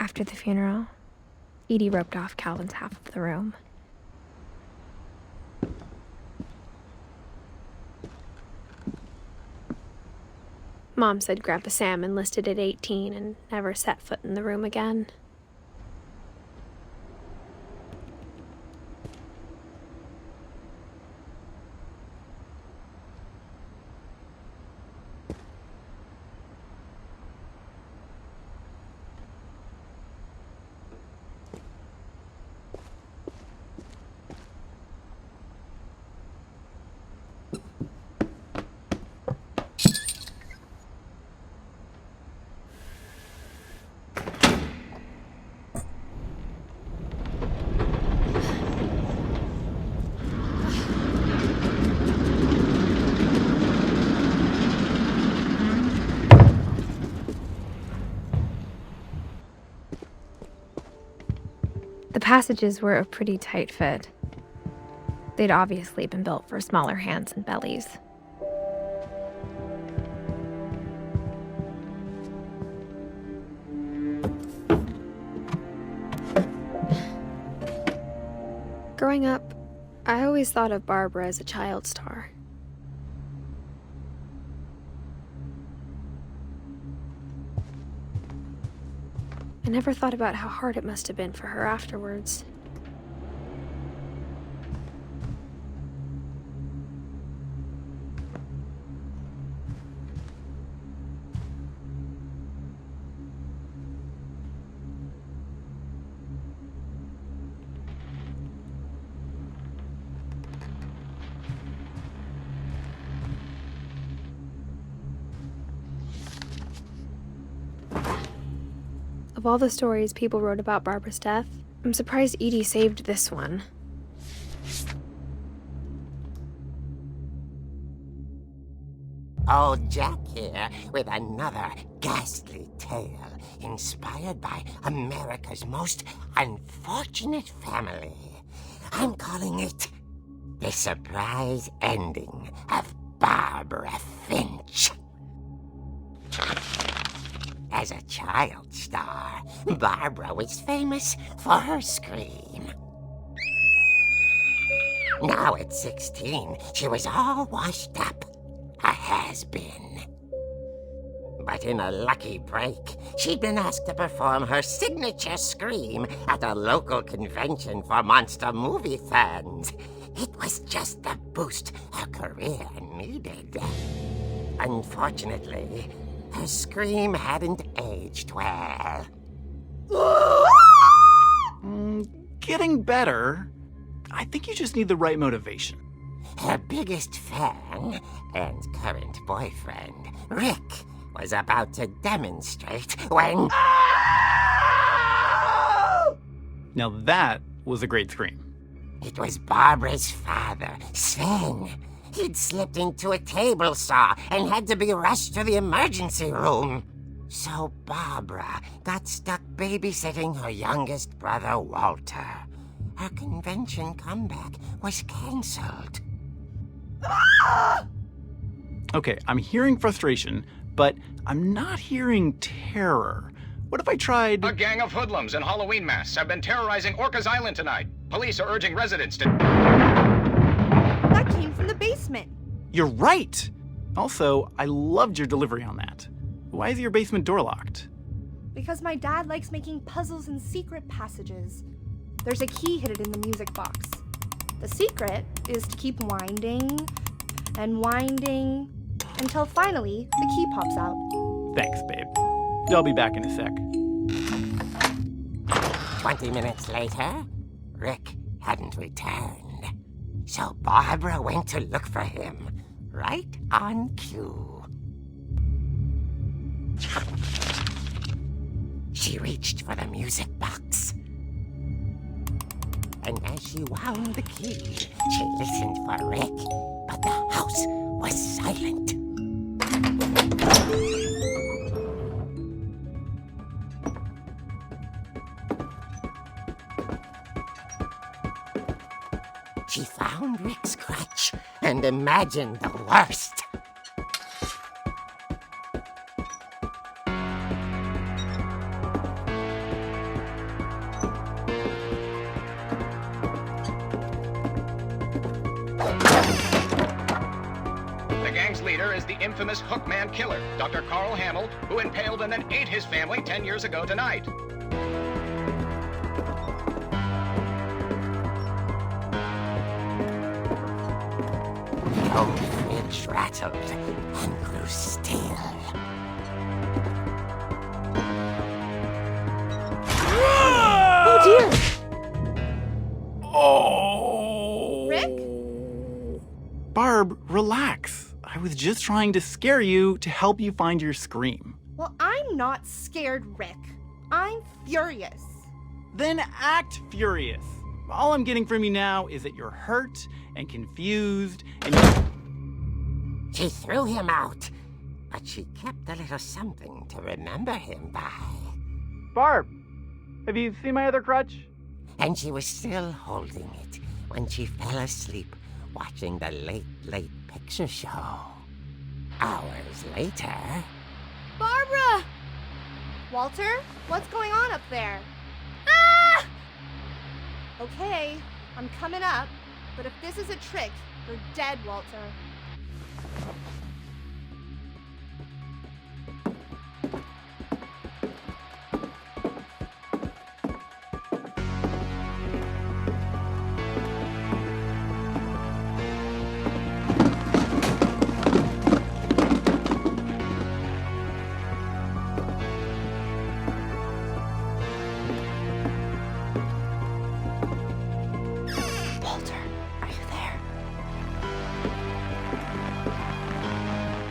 After the funeral, Edie roped off Calvin's half of the room. Mom said Grandpa Sam enlisted at 18 and never set foot in the room again. The passages were a pretty tight fit. They'd obviously been built for smaller hands and bellies. Growing up, I always thought of Barbara as a child star. I never thought about how hard it must have been for her afterwards. Of all the stories people wrote about Barbara's death, I'm surprised Edie saved this one. Old Jack here with another ghastly tale inspired by America's most unfortunate family. I'm calling it The Surprise Ending of Barbara Finch. As a child star, Barbara was famous for her scream. Now at 16, she was all washed up, a has-been. But in a lucky break, she'd been asked to perform her signature scream at a local convention for monster movie fans. It was just the boost her career needed. Unfortunately, her scream hadn't aged well. Getting better. I think you just need the right motivation. Her biggest fan and current boyfriend, Rick, was about to demonstrate when... Now that was a great scream. It was Barbara's father, Sven. He'd slipped into a table saw and had to be rushed to the emergency room. So Barbara got stuck babysitting her youngest brother, Walter. Her convention comeback was canceled. Okay, I'm hearing frustration, but I'm not hearing terror. What if I tried... A gang of hoodlums in Halloween masks have been terrorizing Orcas Island tonight. Police are urging residents to... That came from the basement. You're right! Also, I loved your delivery on that. Why is your basement door locked? Because my dad likes making puzzles and secret passages. There's a key hidden in the music box. The secret is to keep winding and winding until finally the key pops out. Thanks, babe. I'll be back in a sec. 20 minutes later, Rick hadn't returned. So Barbara went to look for him, right on cue. She reached for the music box. And as she wound the key, she listened for Rick, but the house was silent. She found Rick's crutch and imagined the worst. gang's leader is the infamous Hookman killer, Dr. Carl Hamill, who impaled and then ate his family 10 years ago tonight. The old fridge rattled and grew still. Oh dear! Oh! Rick? Barb, relax. I was just trying to scare you to help you find your scream. Well, I'm not scared, Rick. I'm furious. Then act furious. All I'm getting from you now is that you're hurt and confused and She threw him out, but she kept a little something to remember him by. Barb, have you seen my other crutch? And she was still holding it when she fell asleep watching the late picture show. Hours later... Barbara! Walter, what's going on up there? Ah! Okay, I'm coming up, but if this is a trick, you're dead, Walter.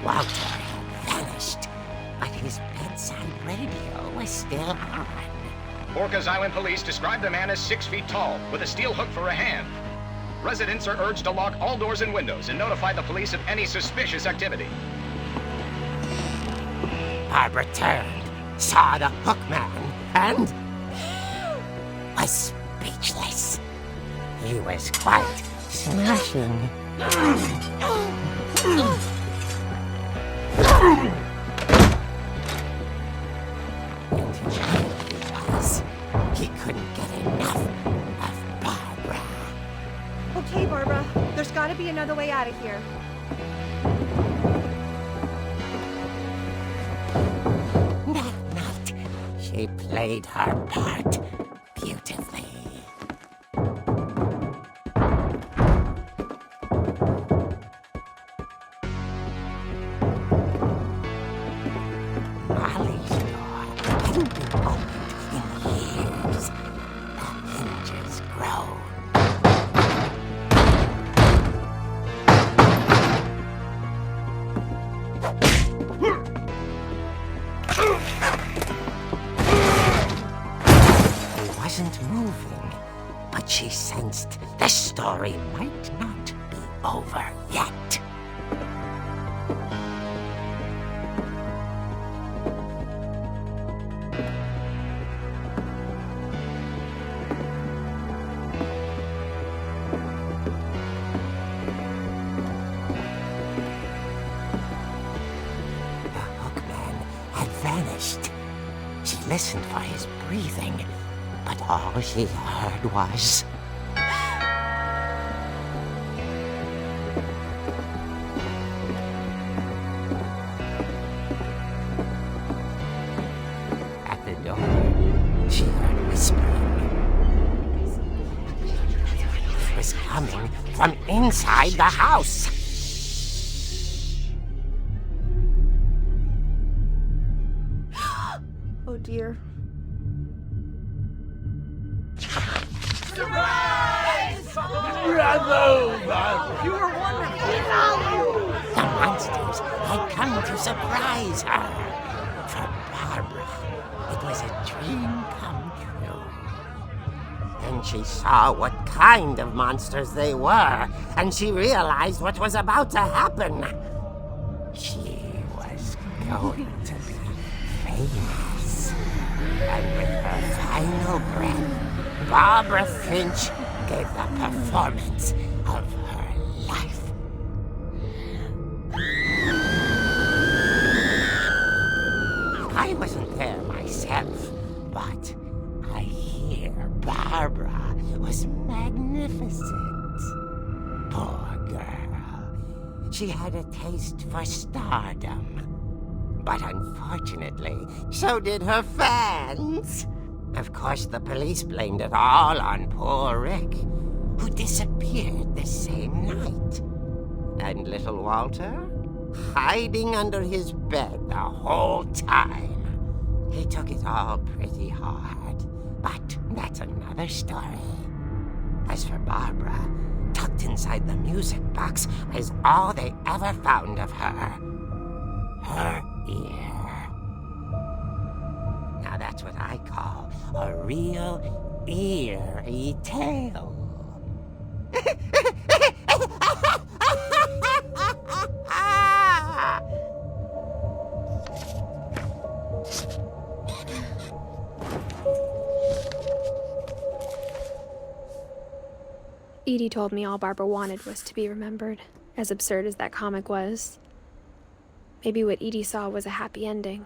Walter had vanished, but his bedside radio was still on. Orcas Island police describe the man as 6 feet tall, with a steel hook for a hand. Residents are urged to lock all doors and windows and notify the police of any suspicious activity. Barbara turned, saw the hook man, and was speechless. He was quite smashing. And he was. He couldn't get enough of Barbara. Okay, Barbara, there's gotta be another way out of here. That night, she played her part beautifully. Molly's door hadn't been opened in years. The hinges groaned. He wasn't moving, but she sensed the story might not be over yet. The hookman had vanished. She listened for his breathing, but all she heard was... At the door, she heard whispering. It was coming from inside the house. Oh dear. The monsters had come to surprise her. For Barbara, it was a dream come true. Then she saw what kind of monsters they were, and she realized what was about to happen. She was going to be famous. And with her final breath, Barbara Finch gave the performance of her life. I wasn't there myself, but I hear Barbara was magnificent. Poor girl. she had a taste for stardom. But unfortunately, so did her fans. Of course, the police blamed it all on poor Rick, who disappeared the same night. And little Walter? Hiding under his bed the whole time. He took it all pretty hard, but that's another story. As for Barbara, tucked inside the music box is all they ever found of her. Her ear. Now that's what I call a real eerie tale. Edie told me all Barbara wanted was to be remembered, as absurd as that comic was. Maybe what Edie saw was a happy ending.